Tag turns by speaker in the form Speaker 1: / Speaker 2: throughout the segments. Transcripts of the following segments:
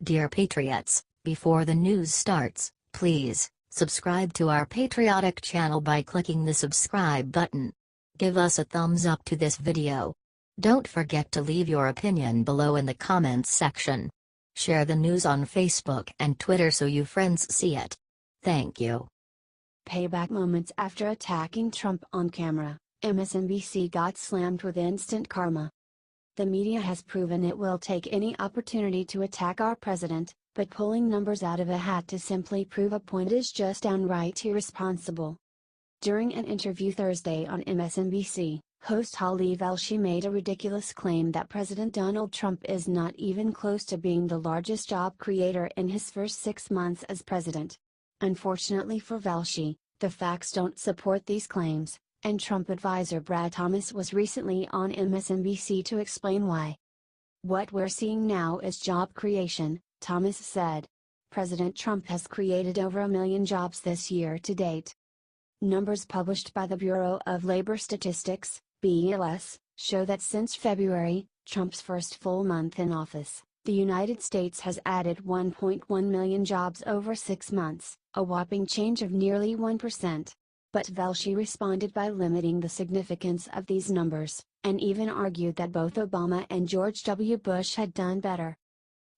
Speaker 1: Dear Patriots, before the news starts, please subscribe to our patriotic channel by clicking the subscribe button. Give us a thumbs up to this video. Don't forget to leave your opinion below in the comments section. Share the news on Facebook and Twitter so your friends see it. Thank you.
Speaker 2: Payback moments after attacking Trump on camera, MSNBC got slammed with instant karma. The media has proven it will take any opportunity to attack our president, but pulling numbers out of a hat to simply prove a point is just downright irresponsible. During an interview Thursday on MSNBC, host Ali Velshi made a ridiculous claim that President Donald Trump is not even close to being the largest job creator in his first 6 months as president. Unfortunately for Velshi, the facts don't support these claims, and Trump advisor Brad Thomas was recently on MSNBC to explain why. "What we're seeing now is job creation," Thomas said. "President Trump has created over 1 million jobs this year to date." Numbers published by the Bureau of Labor Statistics, BLS, show that since February, Trump's first full month in office, the United States has added 1.1 million jobs over 6 months, a whopping change of nearly 1%. But Velshi responded by limiting the significance of these numbers, and even argued that both Obama and George W. Bush had done better.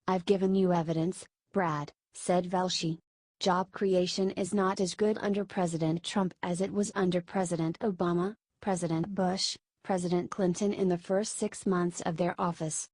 Speaker 2: "I've given you evidence, Brad," said Velshi. "Job creation is not as good under President Trump as it was under President Obama, President Bush, President Clinton in the first 6 months of their office."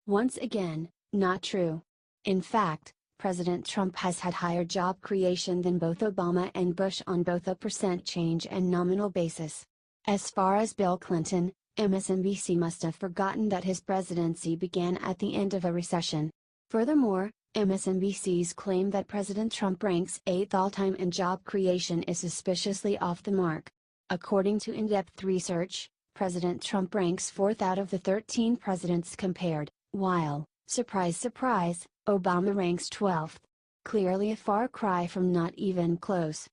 Speaker 2: Once again, not true. In fact, President Trump has had higher job creation than both Obama and Bush on both a percent change and nominal basis. As far as Bill Clinton, MSNBC must have forgotten that his presidency began at the end of a recession. Furthermore, MSNBC's claim that President Trump ranks 8th all-time in job creation is suspiciously off the mark. According to in-depth research, President Trump ranks 4th out of the 13 presidents compared, while, surprise surprise, Obama ranks 12th. Clearly a far cry from not even close.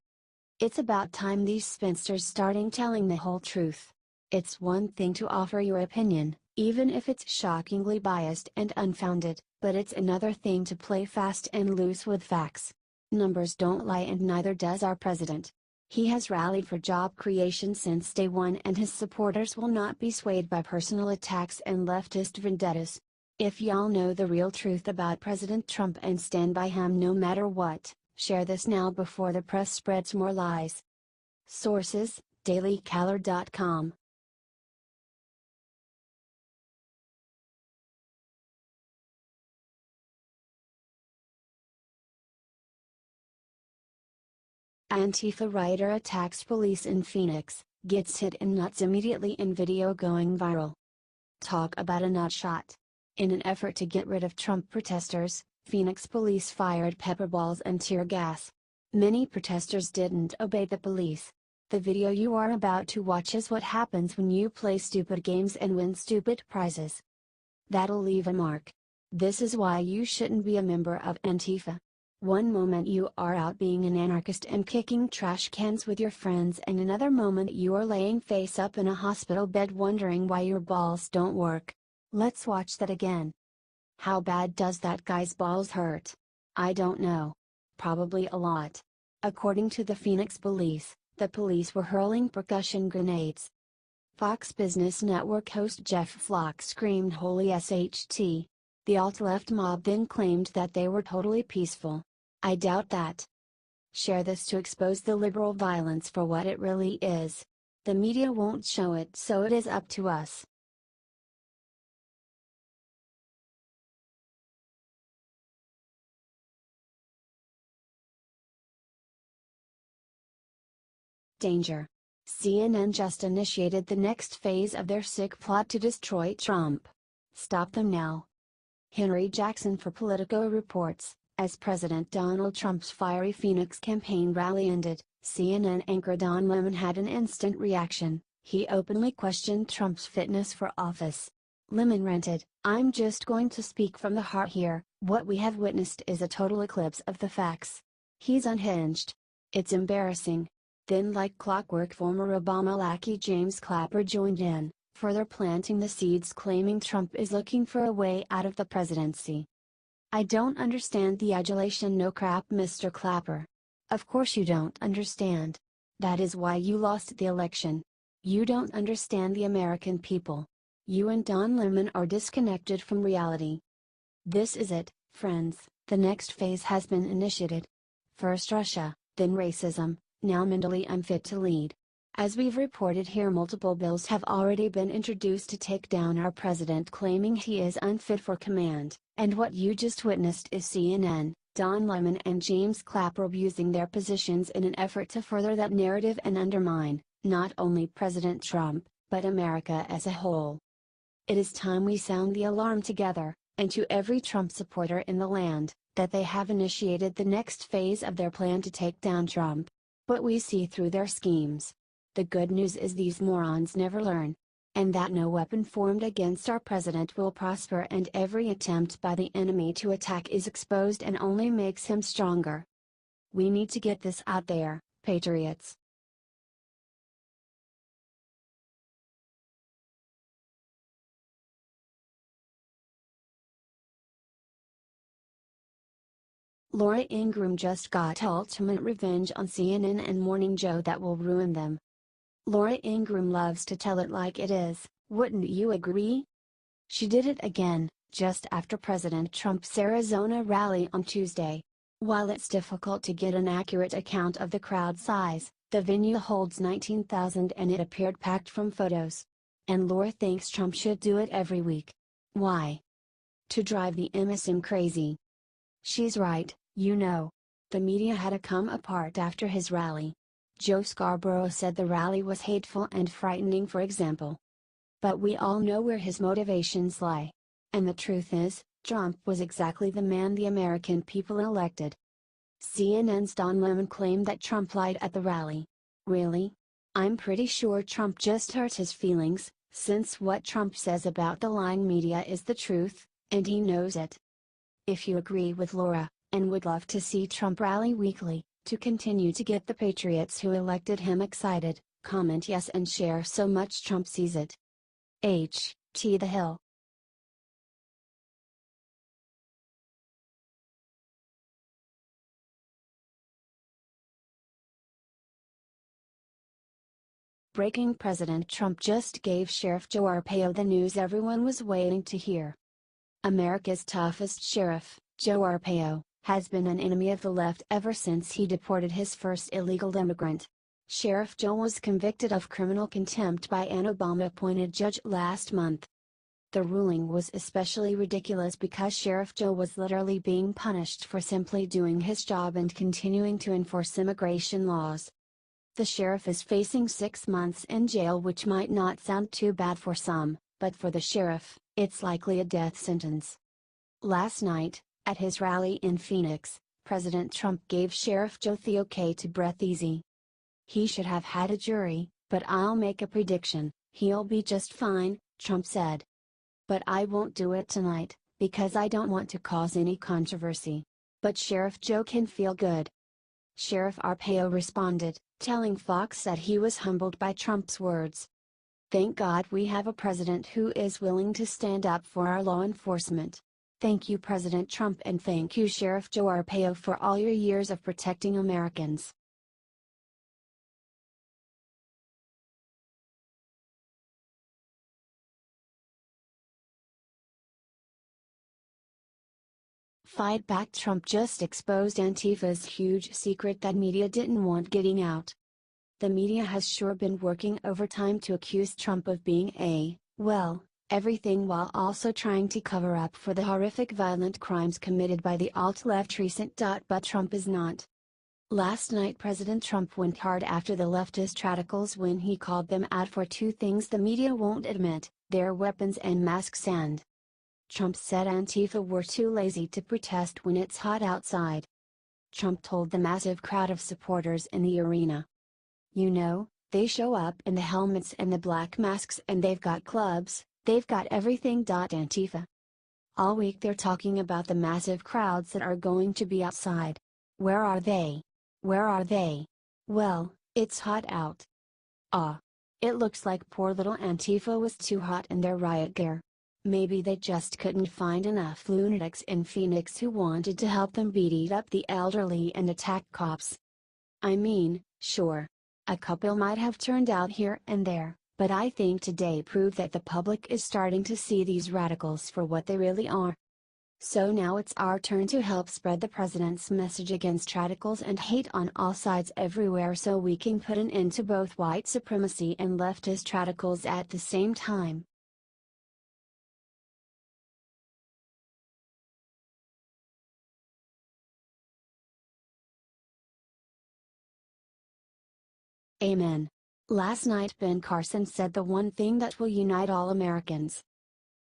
Speaker 2: It's about time these spinsters starting telling the whole truth. It's one thing to offer your opinion, even if it's shockingly biased and unfounded, but it's another thing to play fast and loose with facts. Numbers don't lie, and neither does our president. He has rallied for job creation since day one, and his supporters will not be swayed by personal attacks and leftist vendettas. If y'all know the real truth about President Trump and stand by him no matter what, share this now before the press spreads more lies. Sources: dailycaller.com. Antifa writer attacks police in Phoenix, gets hit in nuts immediately in video going viral. Talk about a nutshot. In an effort to get rid of Trump protesters, Phoenix police fired pepper balls and tear gas. Many protesters didn't obey the police. The video you are about to watch is what happens when you play stupid games and win stupid prizes. That'll leave a mark. This is why you shouldn't be a member of Antifa. One moment you are out being an anarchist and kicking trash cans with your friends, and another moment you are laying face up in a hospital bed wondering why your balls don't work. Let's watch that again. How bad does that guy's balls hurt? I don't know. Probably a lot. According to the Phoenix police, the police were hurling percussion grenades. Fox Business Network host Jeff Flock screamed "Holy SHT. The alt-left mob then claimed that they were totally peaceful. I doubt that. Share this to expose the liberal violence for what it really is. The media won't show it, so it is up to us. Danger. CNN just initiated the next phase of their sick plot to destroy Trump. Stop them now. Henry Jackson for Politico reports, as President Donald Trump's fiery Phoenix campaign rally ended, CNN anchor Don Lemon had an instant reaction. He openly questioned Trump's fitness for office. Lemon ranted, "I'm just going to speak from the heart here. What we have witnessed is a total eclipse of the facts. He's unhinged. It's embarrassing." Then, like clockwork, former Obama lackey James Clapper joined in, further planting the seeds, claiming Trump is looking for a way out of the presidency. I don't understand the adulation, no crap, Mr. Clapper. Of course you don't understand. That is why you lost the election. You don't understand the American people. You and Don Lemon are disconnected from reality. This is it, friends, the next phase has been initiated. First Russia, then racism, now mentally unfit to lead. As we've reported here, multiple bills have already been introduced to take down our president, claiming he is unfit for command, and what you just witnessed is CNN, Don Lemon and James Clapper abusing their positions in an effort to further that narrative and undermine, not only President Trump, but America as a whole. It is time we sound the alarm together, and to every Trump supporter in the land, that they have initiated the next phase of their plan to take down Trump. But we see through their schemes. The good news is these morons never learn. And that no weapon formed against our president will prosper, and every attempt by the enemy to attack is exposed and only makes him stronger. We need to get this out there, patriots. Laura Ingraham just got ultimate revenge on CNN and Morning Joe that will ruin them. Laura Ingraham loves to tell it like it is, wouldn't you agree? She did it again, just after President Trump's Arizona rally on Tuesday. While it's difficult to get an accurate account of the crowd size, the venue holds 19,000 and it appeared packed from photos. And Laura thinks Trump should do it every week. Why? To drive the MSM crazy. She's right. You know, the media had to come apart after his rally. Joe Scarborough said the rally was hateful and frightening, for example. But we all know where his motivations lie. And the truth is, Trump was exactly the man the American people elected. CNN's Don Lemon claimed that Trump lied at the rally. Really? I'm pretty sure Trump just hurt his feelings, since what Trump says about the lying media is the truth, and he knows it. If you agree with Laura, and would love to see Trump rally weekly, to continue to get the patriots who elected him excited, comment yes and share so much Trump sees it. H.T. The Hill. Breaking: President Trump just gave Sheriff Joe Arpaio the news everyone was waiting to hear. America's toughest sheriff, Joe Arpaio, has been an enemy of the left ever since he deported his first illegal immigrant. Sheriff Joe was convicted of criminal contempt by an Obama-appointed judge last month. The ruling was especially ridiculous because Sheriff Joe was literally being punished for simply doing his job and continuing to enforce immigration laws. The sheriff is facing 6 months in jail, which might not sound too bad for some, but for the sheriff, it's likely a death sentence. Last night, at his rally in Phoenix, President Trump gave Sheriff Joe the okay to breathe easy. He should have had a jury, but I'll make a prediction, he'll be just fine, Trump said. But I won't do it tonight, because I don't want to cause any controversy. But Sheriff Joe can feel good. Sheriff Arpaio responded, telling Fox that he was humbled by Trump's words. Thank God we have a president who is willing to stand up for our law enforcement. Thank you, President Trump, and thank you, Sheriff Joe Arpaio, for all your years of protecting Americans. Fight back: Trump just exposed Antifa's huge secret that media didn't want getting out. The media has sure been working overtime to accuse Trump of being well, everything, while also trying to cover up for the horrific violent crimes committed by the alt-left recent. But Trump is not. Last night President Trump went hard after the leftist radicals when he called them out for two things the media won't admit: their weapons and masks. And Trump said Antifa were too lazy to protest when it's hot outside. Trump told the massive crowd of supporters in the arena, you know, they show up in the helmets and the black masks, and they've got clubs, they've got everything. Antifa. All week they're talking about the massive crowds that are going to be outside. Where are they? Where are they? Well, it's hot out. It looks like poor little Antifa was too hot in their riot gear. Maybe they just couldn't find enough lunatics in Phoenix who wanted to help them beat up the elderly and attack cops. I mean, sure. A couple might have turned out here and there, but I think today proved that the public is starting to see these radicals for what they really are. So now it's our turn to help spread the president's message against radicals and hate on all sides everywhere so we can put an end to both white supremacy and leftist radicals at the same time. Amen. Last night Ben Carson said the one thing that will unite all Americans.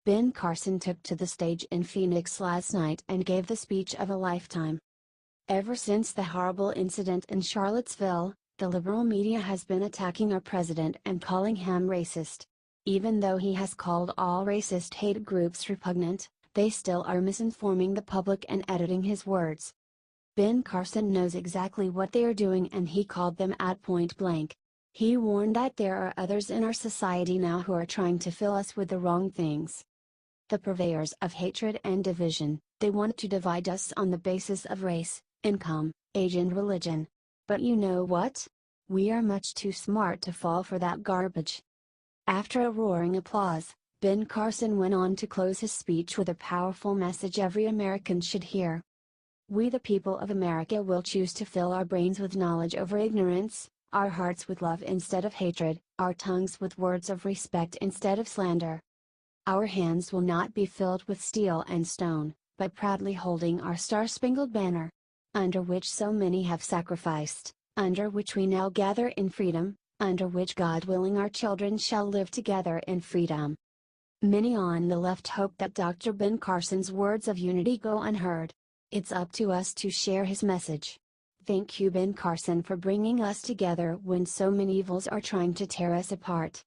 Speaker 2: Ben Carson took to the stage in Phoenix last night and gave the speech of a lifetime. Ever since the horrible incident in Charlottesville, the liberal media has been attacking our president and calling him racist. Even though he has called all racist hate groups repugnant, they still are misinforming the public and editing his words. Ben Carson knows exactly what they are doing and he called them out point blank. He warned that there are others in our society now who are trying to fill us with the wrong things. The purveyors of hatred and division, they want to divide us on the basis of race, income, age and religion. But you know what? We are much too smart to fall for that garbage. After a roaring applause, Ben Carson went on to close his speech with a powerful message every American should hear. We the people of America will choose to fill our brains with knowledge over ignorance, our hearts with love instead of hatred, our tongues with words of respect instead of slander. Our hands will not be filled with steel and stone, but proudly holding our star-spangled banner, under which so many have sacrificed, under which we now gather in freedom, under which God willing our children shall live together in freedom. Many on the left hope that Dr. Ben Carson's words of unity go unheard. It's up to us to share his message. Thank you Ben Carson for bringing us together when so many evils are trying to tear us apart.